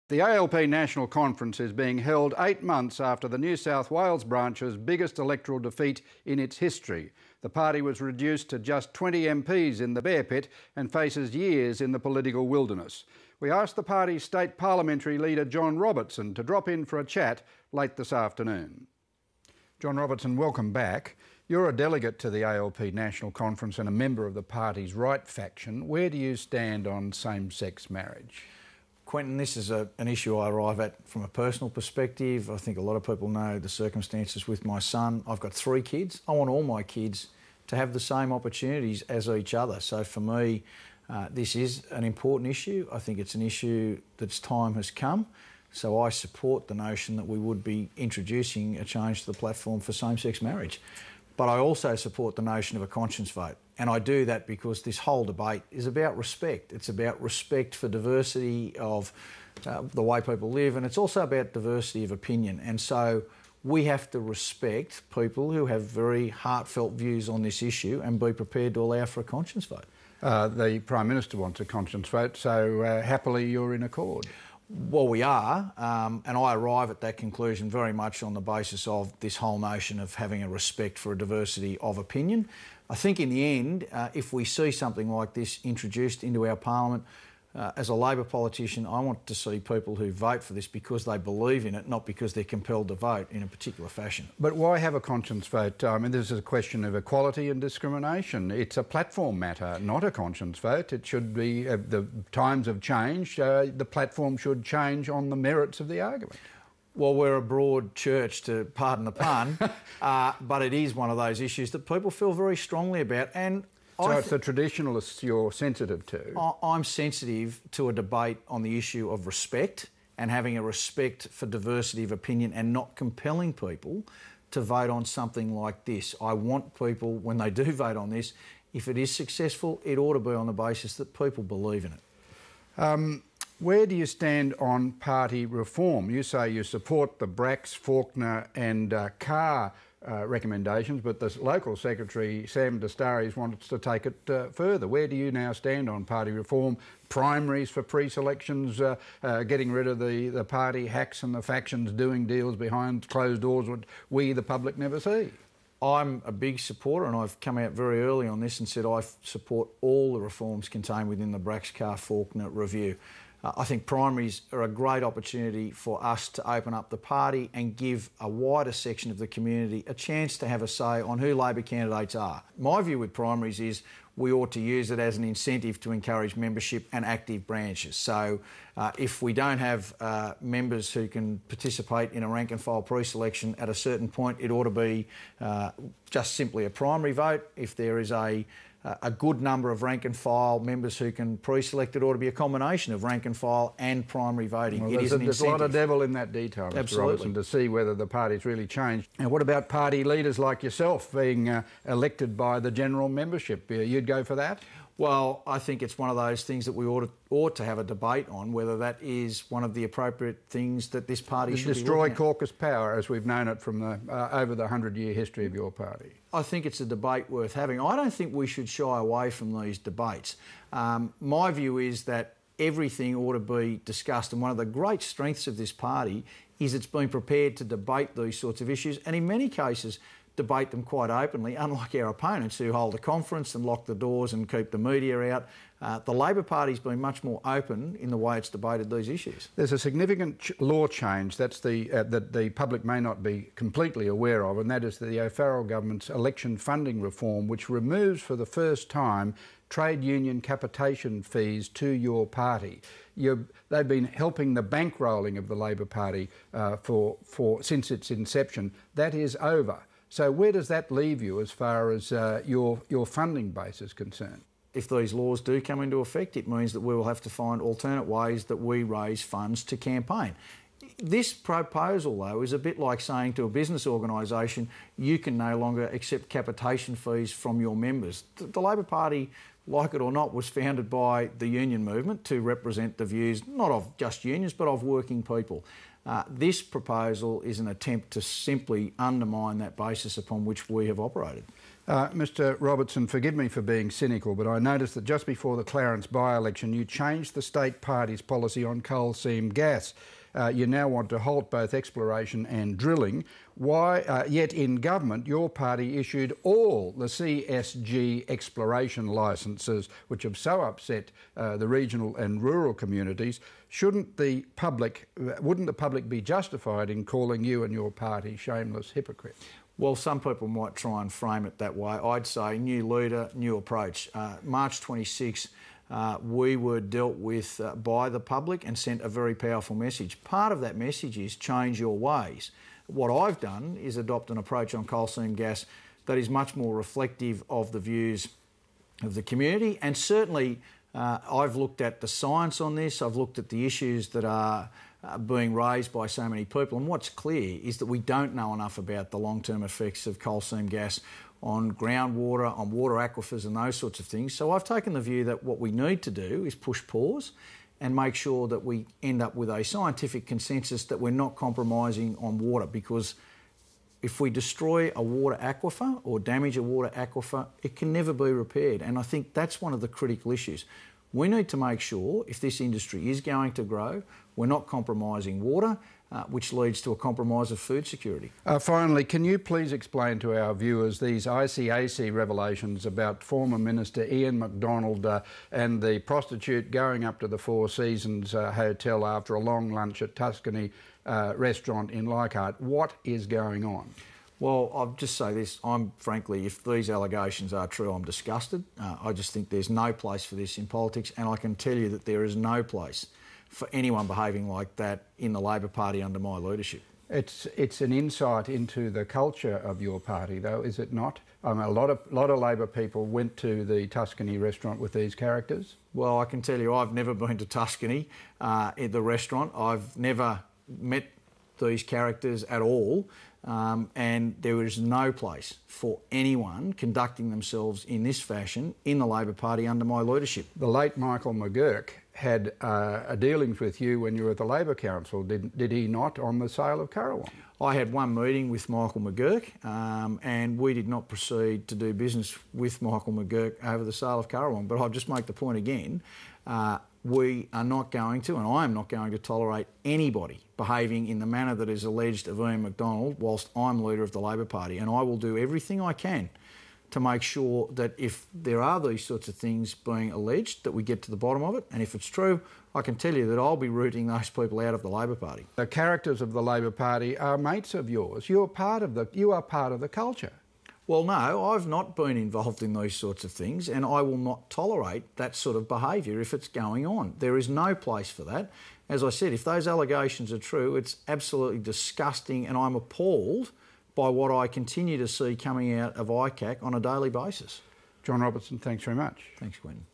The ALP National Conference is being held 8 months after the New South Wales branch's biggest electoral defeat in its history. The party was reduced to just 20 MPs in the bear pit and faces years in the political wilderness. We asked the party's state parliamentary leader John Robertson to drop in for a chat late this afternoon. John Robertson, welcome back. You're a delegate to the ALP National Conference and a member of the party's right faction. Where do you stand on same-sex marriage? Quentin, this is an issue I arrive at from a personal perspective. I think a lot of people know the circumstances with my son. I've got 3 kids. I want all my kids to have the same opportunities as each other. So for me, this is an important issue. I think it's an issue that's time has come. So I support the notion that we would be introducing a change to the platform for same-sex marriage. But I also support the notion of a conscience vote. And I do that because this whole debate is about respect. It's about respect for diversity of the way people live, and it's also about diversity of opinion. And so we have to respect people who have very heartfelt views on this issue and be prepared to allow for a conscience vote. The Prime Minister wants a conscience vote, so happily you're in accord. Well, we are, and I arrive at that conclusion very much on the basis of this whole notion of having a respect for a diversity of opinion. I think in the end, if we see something like this introduced into our parliament, as a Labor politician, I want to see people who vote for this because they believe in it, not because they're compelled to vote in a particular fashion. But why have a conscience vote? I mean, this is a question of equality and discrimination. It's a platform matter, not a conscience vote. It should be, the times have changed, the platform should change on the merits of the argument. Well, we're a broad church, to pardon the pun, but it is one of those issues that people feel very strongly about. And so it's the traditionalists you're sensitive to? I'm sensitive to a debate on the issue of respect and having a respect for diversity of opinion and not compelling people to vote on something like this. I want people, when they do vote on this, if it is successful, it ought to be on the basis that people believe in it. Where do you stand on party reform? You say you support the Bracks, Faulkner and Carr recommendations, but the local secretary, Sam Destaris, wants to take it further. Where do you now stand on party reform, primaries for pre-selections, getting rid of the party hacks and the factions doing deals behind closed doors that we, the public, never see? I'm a big supporter, and I've come out very early on this and said I support all the reforms contained within the Bracks, Carr, Faulkner review. I think primaries are a great opportunity for us to open up the party and give a wider section of the community a chance to have a say on who Labor candidates are. My view with primaries is we ought to use it as an incentive to encourage membership and active branches. So if we don't have members who can participate in a rank and file pre-selection at a certain point, it ought to be just simply a primary vote. If there is a good number of rank and file members who can pre-select, it ought to be a combination of rank and file and primary voting. Well, there's a lot of devil in that detail, Mr. Robertson, to see whether the party's really changed. And what about party leaders like yourself being elected by the general membership? You'd go for that? Well, I think it's one of those things that we ought to have a debate on, whether that is one of the appropriate things that this party should destroy caucus power as we've known it from over the 100-year history of your party. I think it's a debate worth having. I don't think we should shy away from these debates. My view is that everything ought to be discussed, and one of the great strengths of this party is it's been prepared to debate these sorts of issues, and in many cases debate them quite openly, unlike our opponents who hold a conference and lock the doors and keep the media out. The Labor Party's been much more open in the way it's debated these issues. There's a significant law change that the public may not be completely aware of, and that is the O'Farrell government's election funding reform, which removes for the first time trade union capitation fees to your party. They've been helping the bankrolling of the Labor Party since its inception. That is over. So where does that leave you as far as your funding base is concerned? If these laws do come into effect, it means that we will have to find alternate ways that we raise funds to campaign. This proposal, though, is a bit like saying to a business organisation, you can no longer accept capitation fees from your members. The Labor Party, like it or not, was founded by the union movement to represent the views not of just unions but of working people. This proposal is an attempt to simply undermine that basis upon which we have operated. Mr Robertson, forgive me for being cynical, but I noticed that just before the Clarence by-election you changed the state party's policy on coal seam gas. You now want to halt both exploration and drilling. Why? Yet in government your party issued all the CSG exploration licences, which have so upset the regional and rural communities. Wouldn't the public be justified in calling you and your party shameless hypocrites? Well, some people might try and frame it that way. I'd say new leader, new approach. March 26, we were dealt with by the public and sent a very powerful message. Part of that message is change your ways. What I've done is adopt an approach on coal seam gas that is much more reflective of the views of the community, and certainly I've looked at the science on this. I've looked at the issues that are being raised by so many people, and what's clear is that we don't know enough about the long-term effects of coal seam gas on groundwater, on water aquifers and those sorts of things. So I've taken the view that what we need to do is push pause and make sure that we end up with a scientific consensus that we're not compromising on water, because if we destroy a water aquifer or damage a water aquifer, it can never be repaired. And I think that's one of the critical issues. We need to make sure, if this industry is going to grow, we're not compromising water, which leads to a compromise of food security. Finally, can you please explain to our viewers these ICAC revelations about former Minister Ian MacDonald and the prostitute going up to the Four Seasons Hotel after a long lunch at Tuscany restaurant in Leichhardt? What is going on? Well, I'll just say this. Frankly, if these allegations are true, I'm disgusted. I just think there's no place for this in politics, and I can tell you that there is no place for anyone behaving like that in the Labor Party under my leadership. It's an insight into the culture of your party, though, is it not? A lot of Labor people went to the Tuscany restaurant with these characters. Well, I can tell you I've never been to Tuscany, at the restaurant. I've never met these characters at all. And there is no place for anyone conducting themselves in this fashion in the Labor Party under my leadership. The late Michael McGurk had dealings with you when you were at the Labor Council, did he not, on the sale of Currawong? I had one meeting with Michael McGurk, and we did not proceed to do business with Michael McGurk over the sale of Currawong. But I'll just make the point again, we are not going to, and I am not going to tolerate anybody behaving in the manner that is alleged of Ian MacDonald whilst I'm leader of the Labor Party. And I will do everything I can to make sure that if there are these sorts of things being alleged, that we get to the bottom of it. And if it's true, I can tell you that I'll be rooting those people out of the Labor Party. The characters of the Labor Party are mates of yours. You are part of the culture. Well, no, I've not been involved in these sorts of things, and I will not tolerate that sort of behaviour if it's going on. There is no place for that. As I said, if those allegations are true, it's absolutely disgusting, and I'm appalled by what I continue to see coming out of ICAC on a daily basis. John Robertson, thanks very much. Thanks, Quentin.